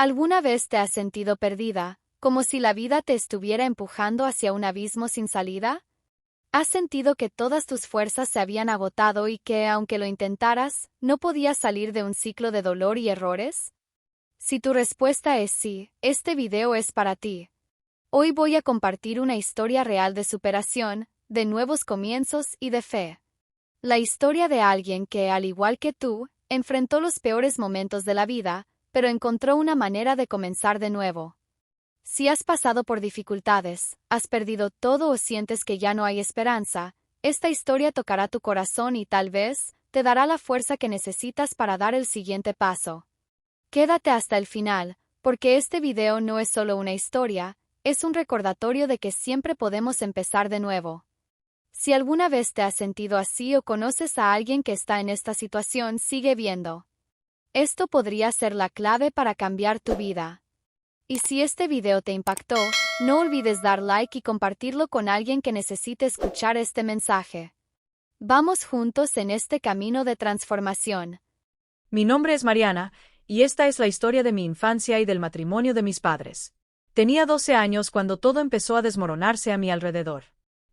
¿Alguna vez te has sentido perdida, como si la vida te estuviera empujando hacia un abismo sin salida? ¿Has sentido que todas tus fuerzas se habían agotado y que, aunque lo intentaras, no podías salir de un ciclo de dolor y errores? Si tu respuesta es sí, este video es para ti. Hoy voy a compartir una historia real de superación, de nuevos comienzos y de fe. La historia de alguien que, al igual que tú, enfrentó los peores momentos de la vida, pero encontró una manera de comenzar de nuevo. Si has pasado por dificultades, has perdido todo o sientes que ya no hay esperanza, esta historia tocará tu corazón y tal vez te dará la fuerza que necesitas para dar el siguiente paso. Quédate hasta el final, porque este video no es solo una historia, es un recordatorio de que siempre podemos empezar de nuevo. Si alguna vez te has sentido así o conoces a alguien que está en esta situación, sigue viendo. Esto podría ser la clave para cambiar tu vida. Y si este video te impactó, no olvides dar like y compartirlo con alguien que necesite escuchar este mensaje. Vamos juntos en este camino de transformación. Mi nombre es Mariana, y esta es la historia de mi infancia y del matrimonio de mis padres. Tenía 12 años cuando todo empezó a desmoronarse a mi alrededor.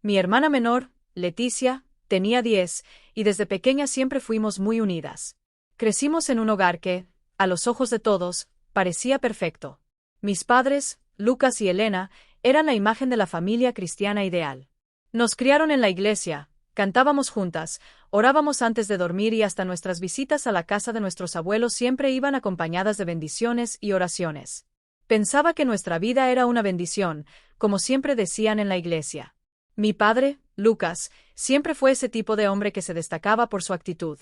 Mi hermana menor, Leticia, tenía 10, y desde pequeña siempre fuimos muy unidas. Crecimos en un hogar que, a los ojos de todos, parecía perfecto. Mis padres, Lucas y Elena, eran la imagen de la familia cristiana ideal. Nos criaron en la iglesia, cantábamos juntas, orábamos antes de dormir y hasta nuestras visitas a la casa de nuestros abuelos siempre iban acompañadas de bendiciones y oraciones. Pensaba que nuestra vida era una bendición, como siempre decían en la iglesia. Mi padre, Lucas, siempre fue ese tipo de hombre que se destacaba por su actitud.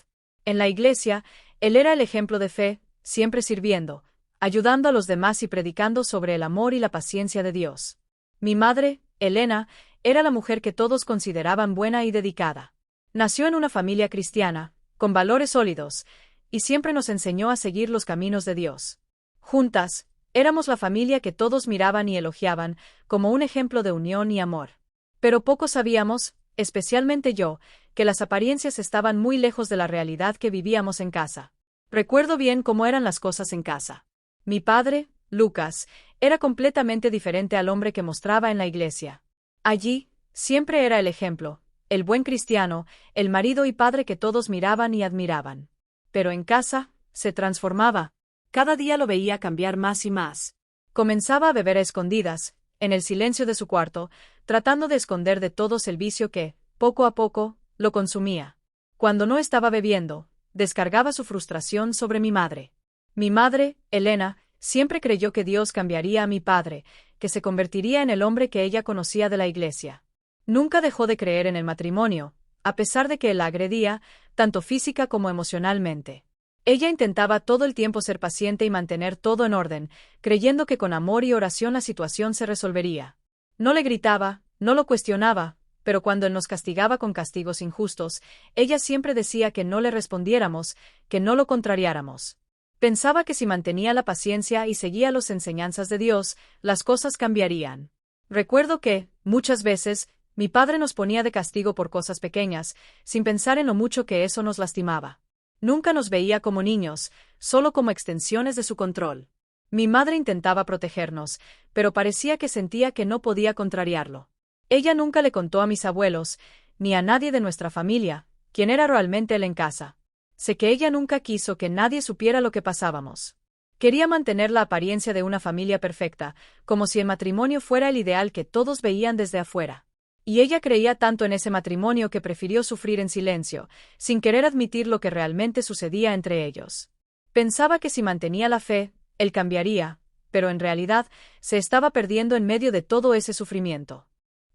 En la iglesia, él era el ejemplo de fe, siempre sirviendo, ayudando a los demás y predicando sobre el amor y la paciencia de Dios. Mi madre, Elena, era la mujer que todos consideraban buena y dedicada. Nació en una familia cristiana, con valores sólidos, y siempre nos enseñó a seguir los caminos de Dios. Juntas, éramos la familia que todos miraban y elogiaban, como un ejemplo de unión y amor. Pero poco sabíamos, especialmente yo, que las apariencias estaban muy lejos de la realidad que vivíamos en casa. Recuerdo bien cómo eran las cosas en casa. Mi padre, Lucas, era completamente diferente al hombre que mostraba en la iglesia. Allí, siempre era el ejemplo, el buen cristiano, el marido y padre que todos miraban y admiraban. Pero en casa, se transformaba. Cada día lo veía cambiar más y más. Comenzaba a beber a escondidas, en el silencio de su cuarto, tratando de esconder de todos el vicio que, poco a poco, lo consumía. Cuando no estaba bebiendo, descargaba su frustración sobre mi madre. Mi madre, Elena, siempre creyó que Dios cambiaría a mi padre, que se convertiría en el hombre que ella conocía de la iglesia. Nunca dejó de creer en el matrimonio, a pesar de que él la agredía, tanto física como emocionalmente. Ella intentaba todo el tiempo ser paciente y mantener todo en orden, creyendo que con amor y oración la situación se resolvería. No le gritaba, no lo cuestionaba, pero cuando él nos castigaba con castigos injustos, ella siempre decía que no le respondiéramos, que no lo contrariáramos. Pensaba que si mantenía la paciencia y seguía las enseñanzas de Dios, las cosas cambiarían. Recuerdo que, muchas veces, mi padre nos ponía de castigo por cosas pequeñas, sin pensar en lo mucho que eso nos lastimaba. Nunca nos veía como niños, solo como extensiones de su control. Mi madre intentaba protegernos, pero parecía que sentía que no podía contrariarlo. Ella nunca le contó a mis abuelos, ni a nadie de nuestra familia, quién era realmente él en casa. Sé que ella nunca quiso que nadie supiera lo que pasábamos. Quería mantener la apariencia de una familia perfecta, como si el matrimonio fuera el ideal que todos veían desde afuera. Y ella creía tanto en ese matrimonio que prefirió sufrir en silencio, sin querer admitir lo que realmente sucedía entre ellos. Pensaba que si mantenía la fe, él cambiaría, pero en realidad se estaba perdiendo en medio de todo ese sufrimiento.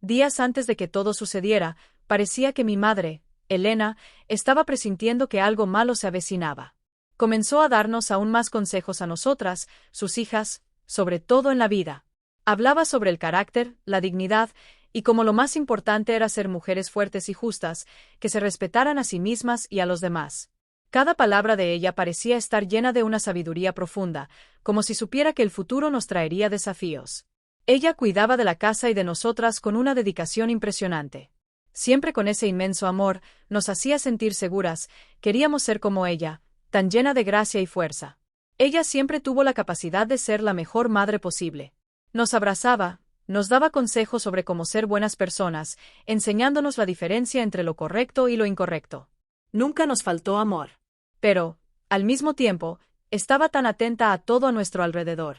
Días antes de que todo sucediera, parecía que mi madre, Elena, estaba presintiendo que algo malo se avecinaba. Comenzó a darnos aún más consejos a nosotras, sus hijas, sobre todo en la vida. Hablaba sobre el carácter, la dignidad, y como lo más importante era ser mujeres fuertes y justas, que se respetaran a sí mismas y a los demás. Cada palabra de ella parecía estar llena de una sabiduría profunda, como si supiera que el futuro nos traería desafíos. Ella cuidaba de la casa y de nosotras con una dedicación impresionante. Siempre con ese inmenso amor, nos hacía sentir seguras, queríamos ser como ella, tan llena de gracia y fuerza. Ella siempre tuvo la capacidad de ser la mejor madre posible. Nos abrazaba, nos daba consejos sobre cómo ser buenas personas, enseñándonos la diferencia entre lo correcto y lo incorrecto. Nunca nos faltó amor. Pero, al mismo tiempo, estaba tan atenta a todo a nuestro alrededor.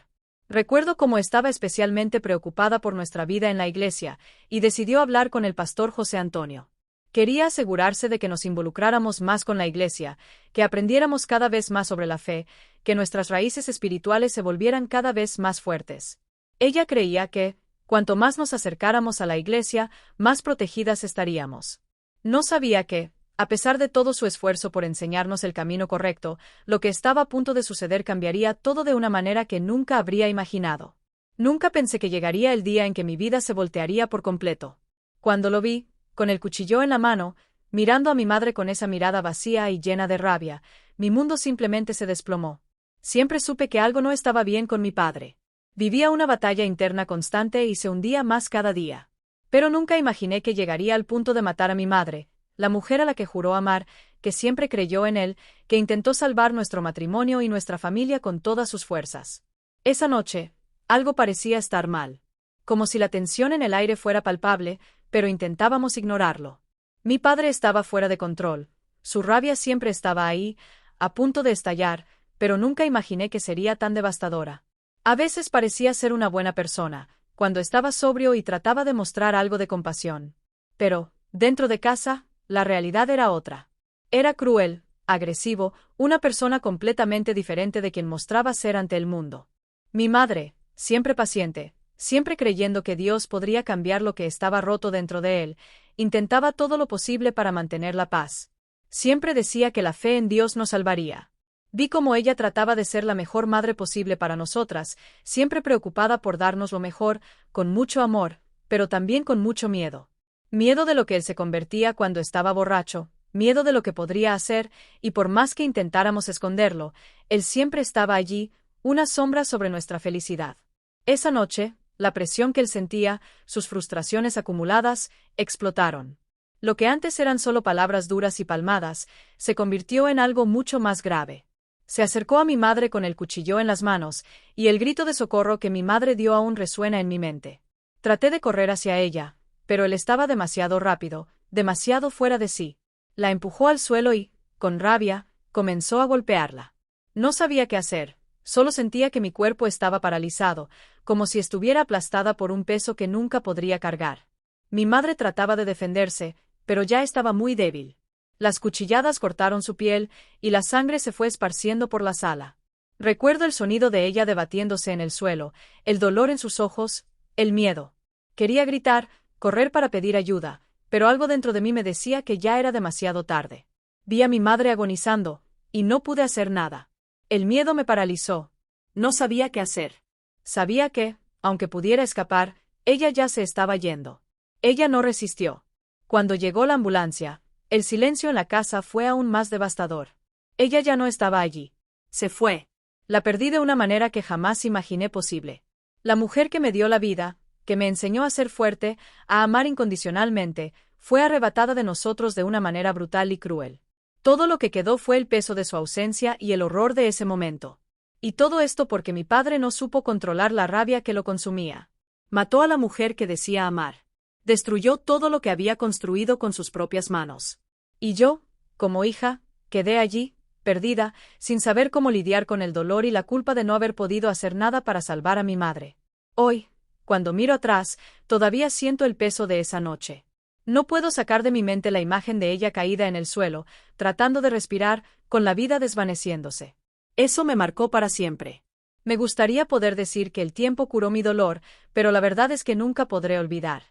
Recuerdo cómo estaba especialmente preocupada por nuestra vida en la iglesia, y decidió hablar con el pastor José Antonio. Quería asegurarse de que nos involucráramos más con la iglesia, que aprendiéramos cada vez más sobre la fe, que nuestras raíces espirituales se volvieran cada vez más fuertes. Ella creía que, cuanto más nos acercáramos a la iglesia, más protegidas estaríamos. No sabía que, a pesar de todo su esfuerzo por enseñarnos el camino correcto, lo que estaba a punto de suceder cambiaría todo de una manera que nunca habría imaginado. Nunca pensé que llegaría el día en que mi vida se voltearía por completo. Cuando lo vi, con el cuchillo en la mano, mirando a mi madre con esa mirada vacía y llena de rabia, mi mundo simplemente se desplomó. Siempre supe que algo no estaba bien con mi padre. Vivía una batalla interna constante y se hundía más cada día. Pero nunca imaginé que llegaría al punto de matar a mi madre, la mujer a la que juró amar, que siempre creyó en él, que intentó salvar nuestro matrimonio y nuestra familia con todas sus fuerzas. Esa noche, algo parecía estar mal. Como si la tensión en el aire fuera palpable, pero intentábamos ignorarlo. Mi padre estaba fuera de control. Su rabia siempre estaba ahí, a punto de estallar, pero nunca imaginé que sería tan devastadora. A veces parecía ser una buena persona, cuando estaba sobrio y trataba de mostrar algo de compasión. Pero, dentro de casa, la realidad era otra. Era cruel, agresivo, una persona completamente diferente de quien mostraba ser ante el mundo. Mi madre, siempre paciente, siempre creyendo que Dios podría cambiar lo que estaba roto dentro de él, intentaba todo lo posible para mantener la paz. Siempre decía que la fe en Dios nos salvaría. Vi cómo ella trataba de ser la mejor madre posible para nosotras, siempre preocupada por darnos lo mejor, con mucho amor, pero también con mucho miedo. Miedo de lo que él se convertía cuando estaba borracho, miedo de lo que podría hacer, y por más que intentáramos esconderlo, él siempre estaba allí, una sombra sobre nuestra felicidad. Esa noche, la presión que él sentía, sus frustraciones acumuladas, explotaron. Lo que antes eran solo palabras duras y palmadas, se convirtió en algo mucho más grave. Se acercó a mi madre con el cuchillo en las manos, y el grito de socorro que mi madre dio aún resuena en mi mente. Traté de correr hacia ella, pero él estaba demasiado rápido, demasiado fuera de sí. La empujó al suelo y, con rabia, comenzó a golpearla. No sabía qué hacer, solo sentía que mi cuerpo estaba paralizado, como si estuviera aplastada por un peso que nunca podría cargar. Mi madre trataba de defenderse, pero ya estaba muy débil. Las cuchilladas cortaron su piel, y la sangre se fue esparciendo por la sala. Recuerdo el sonido de ella debatiéndose en el suelo, el dolor en sus ojos, el miedo. Quería gritar, correr para pedir ayuda, pero algo dentro de mí me decía que ya era demasiado tarde. Vi a mi madre agonizando, y no pude hacer nada. El miedo me paralizó. No sabía qué hacer. Sabía que, aunque pudiera escapar, ella ya se estaba yendo. Ella no resistió. Cuando llegó la ambulancia, el silencio en la casa fue aún más devastador. Ella ya no estaba allí. Se fue. La perdí de una manera que jamás imaginé posible. La mujer que me dio la vida, que me enseñó a ser fuerte, a amar incondicionalmente, fue arrebatada de nosotros de una manera brutal y cruel. Todo lo que quedó fue el peso de su ausencia y el horror de ese momento. Y todo esto porque mi padre no supo controlar la rabia que lo consumía. Mató a la mujer que decía amar. Destruyó todo lo que había construido con sus propias manos. Y yo, como hija, quedé allí, perdida, sin saber cómo lidiar con el dolor y la culpa de no haber podido hacer nada para salvar a mi madre. Hoy, cuando miro atrás, todavía siento el peso de esa noche. No puedo sacar de mi mente la imagen de ella caída en el suelo, tratando de respirar, con la vida desvaneciéndose. Eso me marcó para siempre. Me gustaría poder decir que el tiempo curó mi dolor, pero la verdad es que nunca podré olvidar.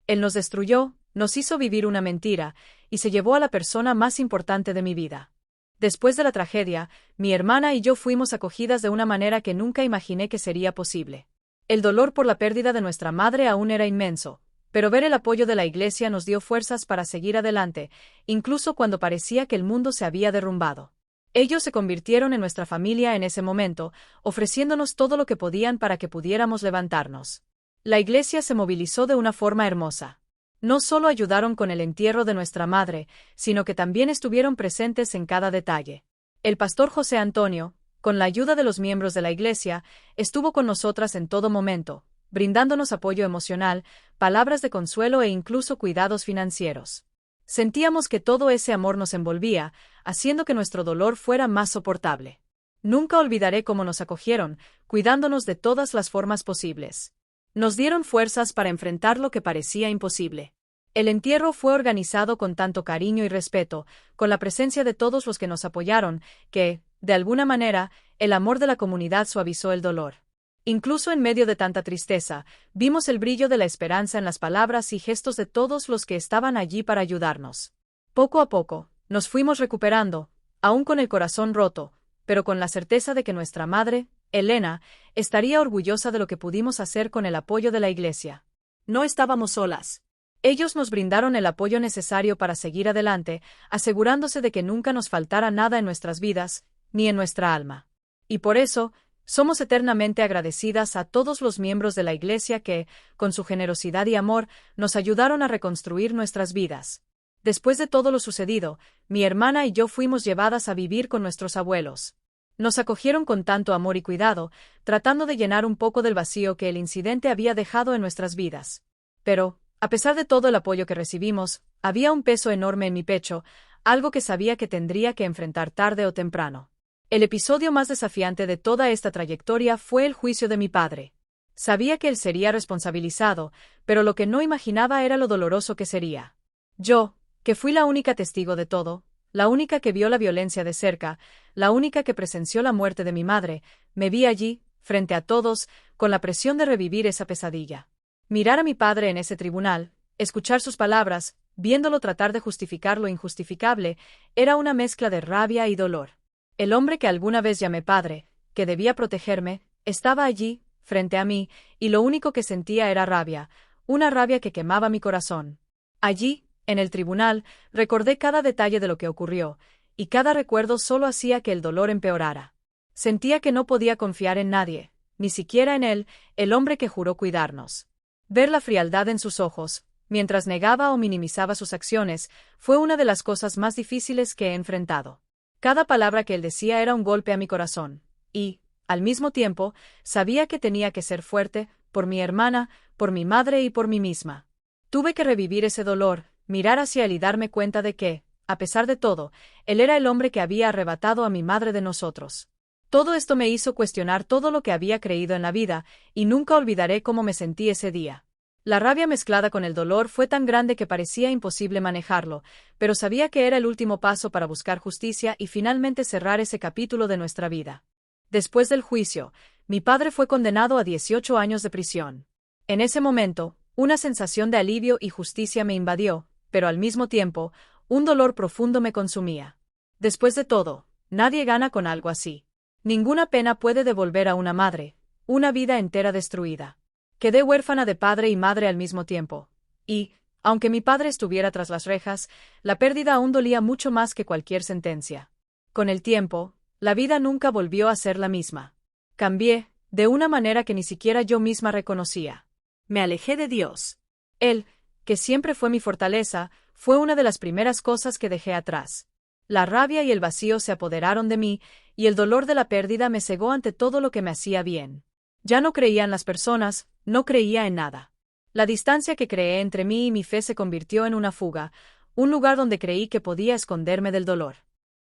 Él nos destruyó, nos hizo vivir una mentira, y se llevó a la persona más importante de mi vida. Después de la tragedia, mi hermana y yo fuimos acogidas de una manera que nunca imaginé que sería posible. El dolor por la pérdida de nuestra madre aún era inmenso, pero ver el apoyo de la iglesia nos dio fuerzas para seguir adelante, incluso cuando parecía que el mundo se había derrumbado. Ellos se convirtieron en nuestra familia en ese momento, ofreciéndonos todo lo que podían para que pudiéramos levantarnos. La iglesia se movilizó de una forma hermosa. No solo ayudaron con el entierro de nuestra madre, sino que también estuvieron presentes en cada detalle. El pastor José Antonio, Con la ayuda de los miembros de la Iglesia, estuvo con nosotras en todo momento, brindándonos apoyo emocional, palabras de consuelo e incluso cuidados financieros. Sentíamos que todo ese amor nos envolvía, haciendo que nuestro dolor fuera más soportable. Nunca olvidaré cómo nos acogieron, cuidándonos de todas las formas posibles. Nos dieron fuerzas para enfrentar lo que parecía imposible. El entierro fue organizado con tanto cariño y respeto, con la presencia de todos los que nos apoyaron, que, de alguna manera, el amor de la comunidad suavizó el dolor. Incluso en medio de tanta tristeza, vimos el brillo de la esperanza en las palabras y gestos de todos los que estaban allí para ayudarnos. Poco a poco, nos fuimos recuperando, aún con el corazón roto, pero con la certeza de que nuestra madre, Elena, estaría orgullosa de lo que pudimos hacer con el apoyo de la Iglesia. No estábamos solas. Ellos nos brindaron el apoyo necesario para seguir adelante, asegurándose de que nunca nos faltara nada en nuestras vidas, ni en nuestra alma. Y por eso, somos eternamente agradecidas a todos los miembros de la Iglesia que, con su generosidad y amor, nos ayudaron a reconstruir nuestras vidas. Después de todo lo sucedido, mi hermana y yo fuimos llevadas a vivir con nuestros abuelos. Nos acogieron con tanto amor y cuidado, tratando de llenar un poco del vacío que el incidente había dejado en nuestras vidas. Pero, a pesar de todo el apoyo que recibimos, había un peso enorme en mi pecho, algo que sabía que tendría que enfrentar tarde o temprano. El episodio más desafiante de toda esta trayectoria fue el juicio de mi padre. Sabía que él sería responsabilizado, pero lo que no imaginaba era lo doloroso que sería. Yo, que fui la única testigo de todo, la única que vio la violencia de cerca, la única que presenció la muerte de mi madre, me vi allí, frente a todos, con la presión de revivir esa pesadilla. Mirar a mi padre en ese tribunal, escuchar sus palabras, viéndolo tratar de justificar lo injustificable, era una mezcla de rabia y dolor. El hombre que alguna vez llamé padre, que debía protegerme, estaba allí, frente a mí, y lo único que sentía era rabia, una rabia que quemaba mi corazón. Allí, en el tribunal, recordé cada detalle de lo que ocurrió, y cada recuerdo solo hacía que el dolor empeorara. Sentía que no podía confiar en nadie, ni siquiera en él, el hombre que juró cuidarnos. Ver la frialdad en sus ojos, mientras negaba o minimizaba sus acciones, fue una de las cosas más difíciles que he enfrentado. Cada palabra que él decía era un golpe a mi corazón, y, al mismo tiempo, sabía que tenía que ser fuerte, por mi hermana, por mi madre y por mí misma. Tuve que revivir ese dolor, mirar hacia él y darme cuenta de que, a pesar de todo, él era el hombre que había arrebatado a mi madre de nosotros. Todo esto me hizo cuestionar todo lo que había creído en la vida, y nunca olvidaré cómo me sentí ese día. La rabia mezclada con el dolor fue tan grande que parecía imposible manejarlo, pero sabía que era el último paso para buscar justicia y finalmente cerrar ese capítulo de nuestra vida. Después del juicio, mi padre fue condenado a 18 años de prisión. En ese momento, una sensación de alivio y justicia me invadió, pero al mismo tiempo, un dolor profundo me consumía. Después de todo, nadie gana con algo así. Ninguna pena puede devolver a una madre, una vida entera destruida. Quedé huérfana de padre y madre al mismo tiempo. Y, aunque mi padre estuviera tras las rejas, la pérdida aún dolía mucho más que cualquier sentencia. Con el tiempo, la vida nunca volvió a ser la misma. Cambié, de una manera que ni siquiera yo misma reconocía. Me alejé de Dios. Él, que siempre fue mi fortaleza, fue una de las primeras cosas que dejé atrás. La rabia y el vacío se apoderaron de mí, y el dolor de la pérdida me cegó ante todo lo que me hacía bien. Ya no creía en las personas, no creía en nada. La distancia que creé entre mí y mi fe se convirtió en una fuga, un lugar donde creí que podía esconderme del dolor.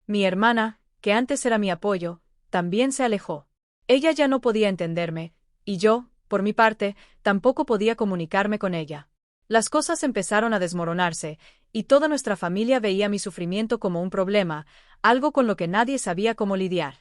Mi hermana, que antes era mi apoyo, también se alejó. Ella ya no podía entenderme, y yo, por mi parte, tampoco podía comunicarme con ella. Las cosas empezaron a desmoronarse, y toda nuestra familia veía mi sufrimiento como un problema, algo con lo que nadie sabía cómo lidiar.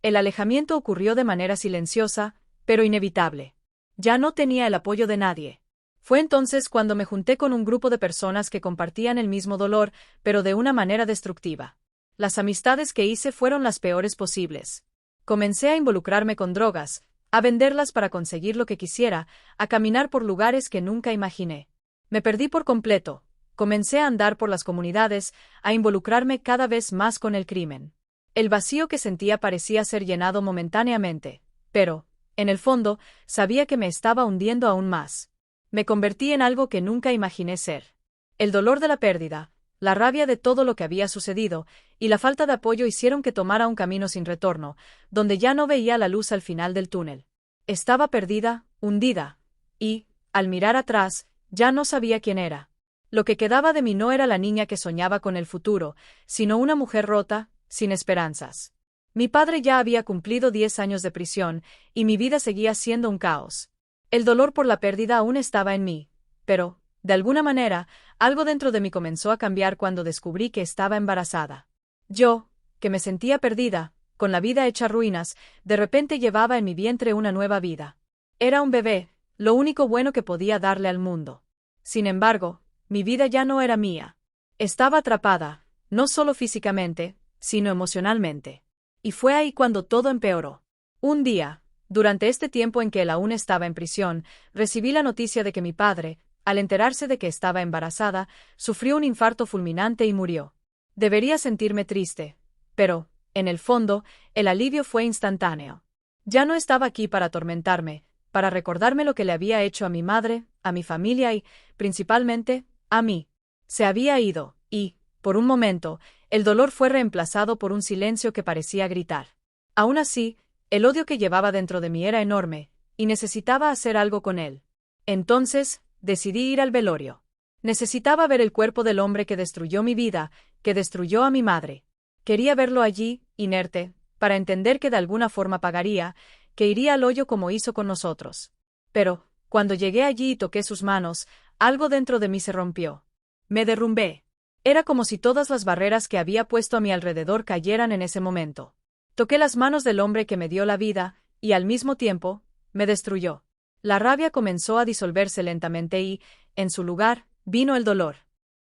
El alejamiento ocurrió de manera silenciosa, pero inevitable. Ya no tenía el apoyo de nadie. Fue entonces cuando me junté con un grupo de personas que compartían el mismo dolor, pero de una manera destructiva. Las amistades que hice fueron las peores posibles. Comencé a involucrarme con drogas, a venderlas para conseguir lo que quisiera, a caminar por lugares que nunca imaginé. Me perdí por completo. Comencé a andar por las comunidades, a involucrarme cada vez más con el crimen. El vacío que sentía parecía ser llenado momentáneamente, pero, en el fondo, sabía que me estaba hundiendo aún más. Me convertí en algo que nunca imaginé ser. El dolor de la pérdida, La rabia de todo lo que había sucedido, y la falta de apoyo hicieron que tomara un camino sin retorno, donde ya no veía la luz al final del túnel. Estaba perdida, hundida, y, al mirar atrás, ya no sabía quién era. Lo que quedaba de mí no era la niña que soñaba con el futuro, sino una mujer rota, sin esperanzas. Mi padre ya había cumplido 10 años de prisión, y mi vida seguía siendo un caos. El dolor por la pérdida aún estaba en mí, pero, de alguna manera, algo dentro de mí comenzó a cambiar cuando descubrí que estaba embarazada. Yo, que me sentía perdida, con la vida hecha ruinas, de repente llevaba en mi vientre una nueva vida. Era un bebé, lo único bueno que podía darle al mundo. Sin embargo, mi vida ya no era mía. Estaba atrapada, no solo físicamente, sino emocionalmente. Y fue ahí cuando todo empeoró. Un día, durante este tiempo en que él aún estaba en prisión, recibí la noticia de que mi padre, al enterarse de que estaba embarazada, sufrió un infarto fulminante y murió. Debería sentirme triste, pero, en el fondo, el alivio fue instantáneo. Ya no estaba aquí para atormentarme, para recordarme lo que le había hecho a mi madre, a mi familia y, principalmente, a mí. Se había ido, y, por un momento, el dolor fue reemplazado por un silencio que parecía gritar. Aún así, el odio que llevaba dentro de mí era enorme, y necesitaba hacer algo con él. Entonces, decidí ir al velorio. Necesitaba ver el cuerpo del hombre que destruyó mi vida, que destruyó a mi madre. Quería verlo allí, inerte, para entender que de alguna forma pagaría, que iría al hoyo como hizo con nosotros. Pero, cuando llegué allí y toqué sus manos, algo dentro de mí se rompió. Me derrumbé. Era como si todas las barreras que había puesto a mi alrededor cayeran en ese momento. Toqué las manos del hombre que me dio la vida, y al mismo tiempo, me destruyó. La rabia comenzó a disolverse lentamente y, en su lugar, vino el dolor.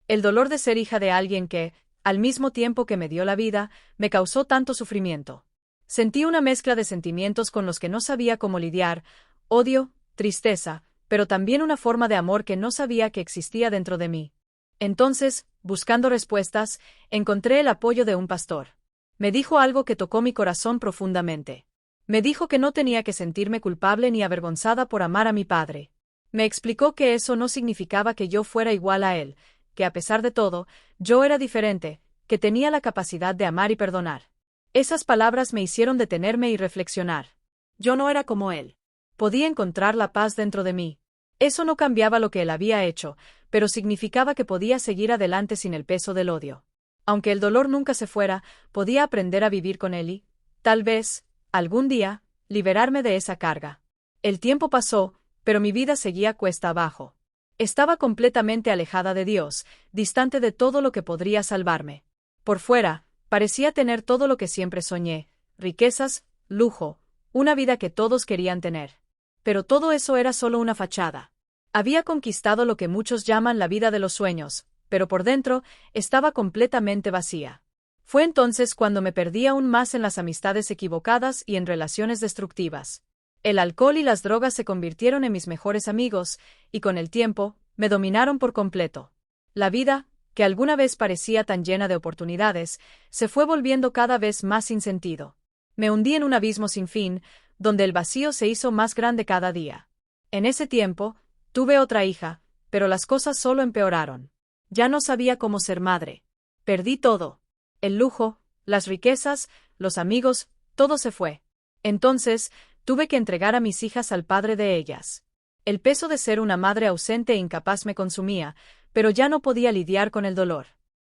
El dolor de ser hija de alguien que, al mismo tiempo que me dio la vida, me causó tanto sufrimiento. Sentí una mezcla de sentimientos con los que no sabía cómo lidiar, odio, tristeza, pero también una forma de amor que no sabía que existía dentro de mí. Entonces, buscando respuestas, encontré el apoyo de un pastor. Me dijo algo que tocó mi corazón profundamente. Me dijo que no tenía que sentirme culpable ni avergonzada por amar a mi padre. Me explicó que eso no significaba que yo fuera igual a él, que a pesar de todo, yo era diferente, que tenía la capacidad de amar y perdonar. Esas palabras me hicieron detenerme y reflexionar. Yo no era como él. Podía encontrar la paz dentro de mí. Eso no cambiaba lo que él había hecho, pero significaba que podía seguir adelante sin el peso del odio. Aunque el dolor nunca se fuera, podía aprender a vivir con él y, tal vez, algún día, liberarme de esa carga. El tiempo pasó, pero mi vida seguía cuesta abajo. Estaba completamente alejada de Dios, distante de todo lo que podría salvarme. Por fuera, parecía tener todo lo que siempre soñé, riquezas, lujo, una vida que todos querían tener. Pero todo eso era solo una fachada. Había conquistado lo que muchos llaman la vida de los sueños, pero por dentro estaba completamente vacía. Fue entonces cuando me perdí aún más en las amistades equivocadas y en relaciones destructivas. El alcohol y las drogas se convirtieron en mis mejores amigos, y con el tiempo, me dominaron por completo. La vida, que alguna vez parecía tan llena de oportunidades, se fue volviendo cada vez más sin sentido. Me hundí en un abismo sin fin, donde el vacío se hizo más grande cada día. En ese tiempo, tuve otra hija, pero las cosas solo empeoraron. Ya no sabía cómo ser madre. Perdí todo. El lujo, las riquezas, los amigos, todo se fue. Entonces, tuve que entregar a mis hijas al padre de ellas. El peso de ser una madre ausente e incapaz me consumía, pero ya no podía lidiar con el dolor.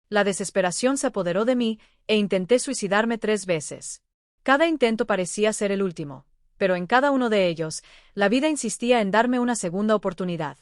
La desesperación se apoderó de mí, e intenté suicidarme 3 veces. Cada intento parecía ser el último, pero en cada uno de ellos, la vida insistía en darme una segunda oportunidad.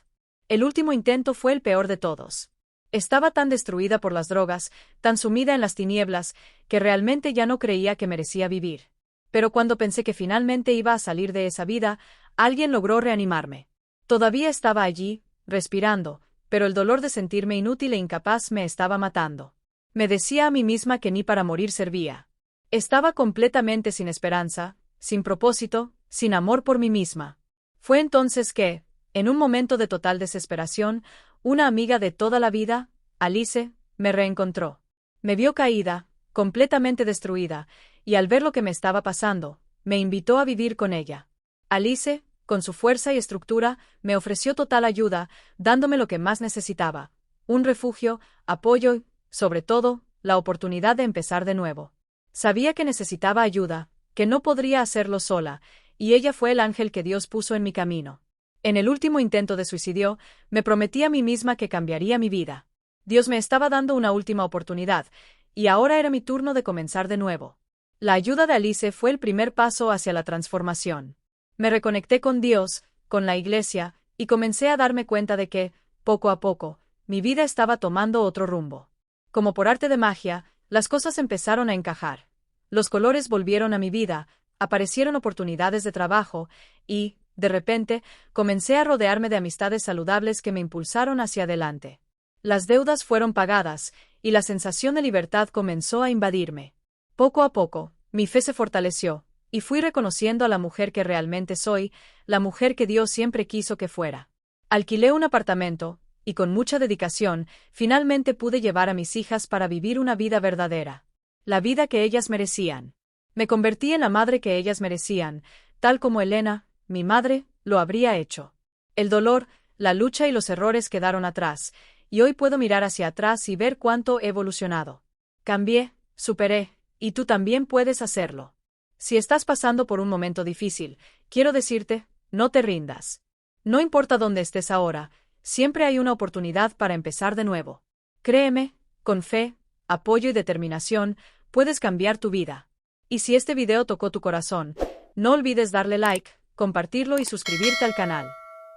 El último intento fue el peor de todos. Estaba tan destruida por las drogas, tan sumida en las tinieblas, que realmente ya no creía que merecía vivir. Pero cuando pensé que finalmente iba a salir de esa vida, alguien logró reanimarme. Todavía estaba allí, respirando, pero el dolor de sentirme inútil e incapaz me estaba matando. Me decía a mí misma que ni para morir servía. Estaba completamente sin esperanza, sin propósito, sin amor por mí misma. Fue entonces que, en un momento de total desesperación, una amiga de toda la vida, Alice, me reencontró. Me vio caída, completamente destruida, y al ver lo que me estaba pasando, me invitó a vivir con ella. Alice, con su fuerza y estructura, me ofreció total ayuda, dándome lo que más necesitaba: un refugio, apoyo sobre todo, la oportunidad de empezar de nuevo. Sabía que necesitaba ayuda, que no podría hacerlo sola, y ella fue el ángel que Dios puso en mi camino. En el último intento de suicidio, me prometí a mí misma que cambiaría mi vida. Dios me estaba dando una última oportunidad, y ahora era mi turno de comenzar de nuevo. La ayuda de Alice fue el primer paso hacia la transformación. Me reconecté con Dios, con la iglesia, y comencé a darme cuenta de que, poco a poco, mi vida estaba tomando otro rumbo. Como por arte de magia, las cosas empezaron a encajar. Los colores volvieron a mi vida, aparecieron oportunidades de trabajo, y, de repente, comencé a rodearme de amistades saludables que me impulsaron hacia adelante. Las deudas fueron pagadas, y la sensación de libertad comenzó a invadirme. Poco a poco, mi fe se fortaleció, y fui reconociendo a la mujer que realmente soy, la mujer que Dios siempre quiso que fuera. Alquilé un apartamento, y con mucha dedicación, finalmente pude llevar a mis hijas para vivir una vida verdadera. La vida que ellas merecían. Me convertí en la madre que ellas merecían, tal como Elena, mi madre, lo habría hecho. El dolor, la lucha y los errores quedaron atrás, y hoy puedo mirar hacia atrás y ver cuánto he evolucionado. Cambié, superé, y tú también puedes hacerlo. Si estás pasando por un momento difícil, quiero decirte, no te rindas. No importa dónde estés ahora, siempre hay una oportunidad para empezar de nuevo. Créeme, con fe, apoyo y determinación, puedes cambiar tu vida. Y si este video tocó tu corazón, no olvides darle like, compartirlo y suscribirte al canal.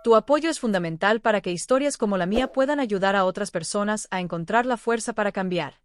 Tu apoyo es fundamental para que historias como la mía puedan ayudar a otras personas a encontrar la fuerza para cambiar.